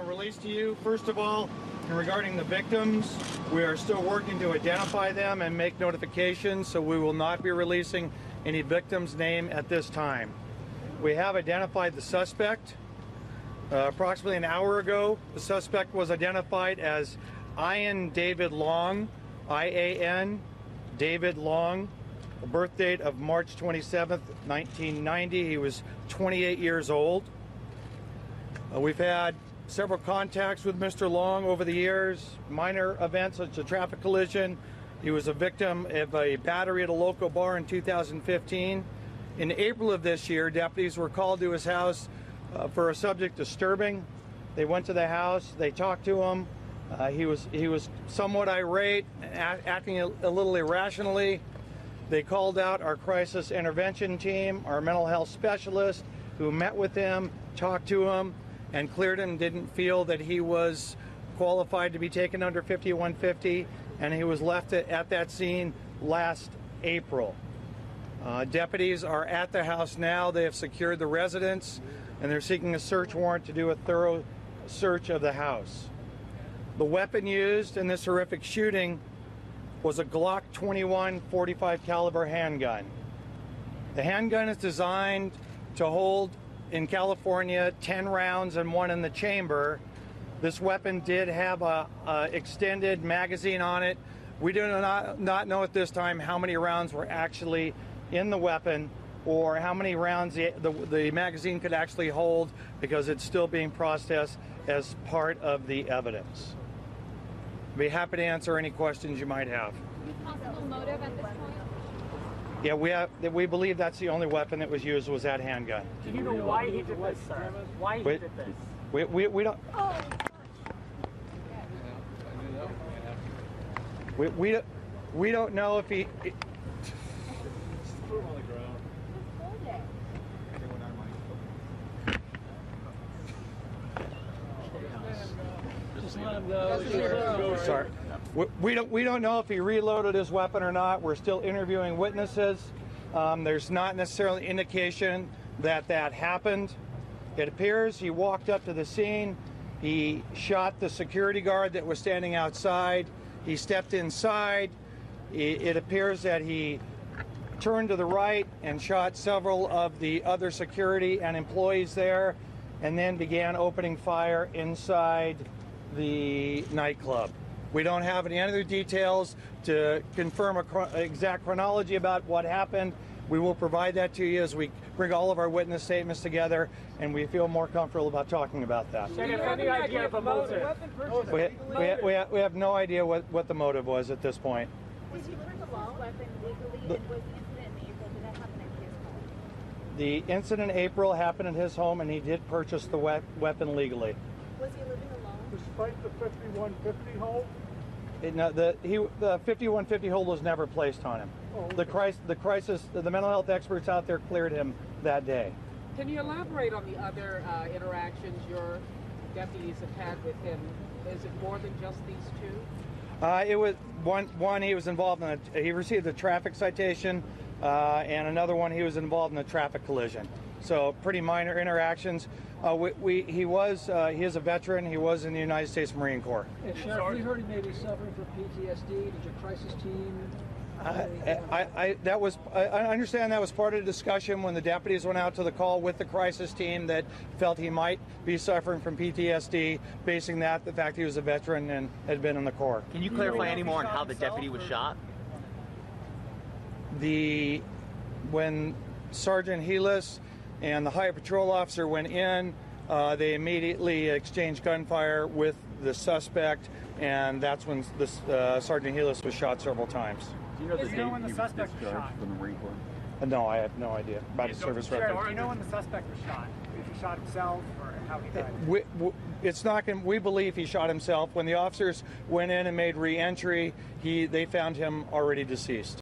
to release to you. First of all, regarding the victims, we are still working to identify them and make notifications, so we will not be releasing any victim's name at this time. We have identified the suspect. Approximately an hour ago, the suspect was identified as Ian David Long, I-A-N, David Long, a birth date of March 27th, 1990. He was 28 years old. We've had several contacts with Mr. Long over the years, minor events such as a traffic collision. He was a victim of a battery at a local bar in 2015. In April of this year, deputies were called to his house for a subject disturbing. They went to the house, they talked to him. He was somewhat irate, acting a little irrationally. They called out our crisis intervention team, our mental health specialist, who met with him, talked to him, and cleared him, didn't feel that he was qualified to be taken under 5150, and he was left at that scene last April. Deputies are at the house now. They have secured the residence, and they're seeking a search warrant to do a thorough search of the house. The weapon used in this horrific shooting was a Glock 21 .45 caliber handgun. The handgun is designed to hold, in California, 10 rounds and one in the chamber. This weapon did have a extended magazine on it. We do not know at this time how many rounds were actually in the weapon or how many rounds the magazine could actually hold, because it's still being processed as part of the evidence. I'd be happy to answer any questions you might have. Any possible motive at this point? Yeah, we believe that's the only weapon that was used, was that handgun. Do you know why he did this, sir? Why he did this? We don't. Oh. We don't know if he. Sorry. We don't know if he reloaded his weapon or not. We're still interviewing witnesses. There's not necessarily indication that that happened. It appears he walked up to the scene. He shot the security guard that was standing outside. He stepped inside. It appears that he turned to the right and shot several of the other security and employees there, and then began opening fire inside the nightclub. We don't have any other details to confirm an exact chronology about what happened. We will provide that to you as we bring all of our witness statements together, and we feel more comfortable about talking about that. Do you have any idea of a motive? We have no idea what the motive was at this point. Was he living alone? Weapon legally, and was the incident in April, did that happen at his home? The incident in April happened at his home, and he did purchase the weapon legally. Was he living alone? Despite the 5150 hold? The 5150 hold was never placed on him. Oh, okay. The mental health experts out there cleared him that day. Can you elaborate on the other interactions your deputies have had with him? Is it more than just these two? It was one he was involved in. He received a traffic citation, and another one he was involved in a traffic collision. So pretty minor interactions. He is a veteran. He was in the United States Marine Corps. Hey, Sheriff, we heard he may be suffering from PTSD. Did your crisis team? I understand that was part of the discussion when the deputies went out to the call with the crisis team, that felt he might be suffering from PTSD, basing that the fact he was a veteran and had been in the Corps. Can you clarify any more on how the deputy was shot? When Sergeant Helis and the Highway Patrol officer went in, they immediately exchanged gunfire with the suspect, and that's when Sergeant Helis was shot several times. Do you know the date when the suspect was shot? From the Marine Corps? No, I have no idea about his service record. Do you know when the suspect was shot? If he shot himself or how he died? We believe he shot himself. When the officers went in and made re-entry, they found him already deceased.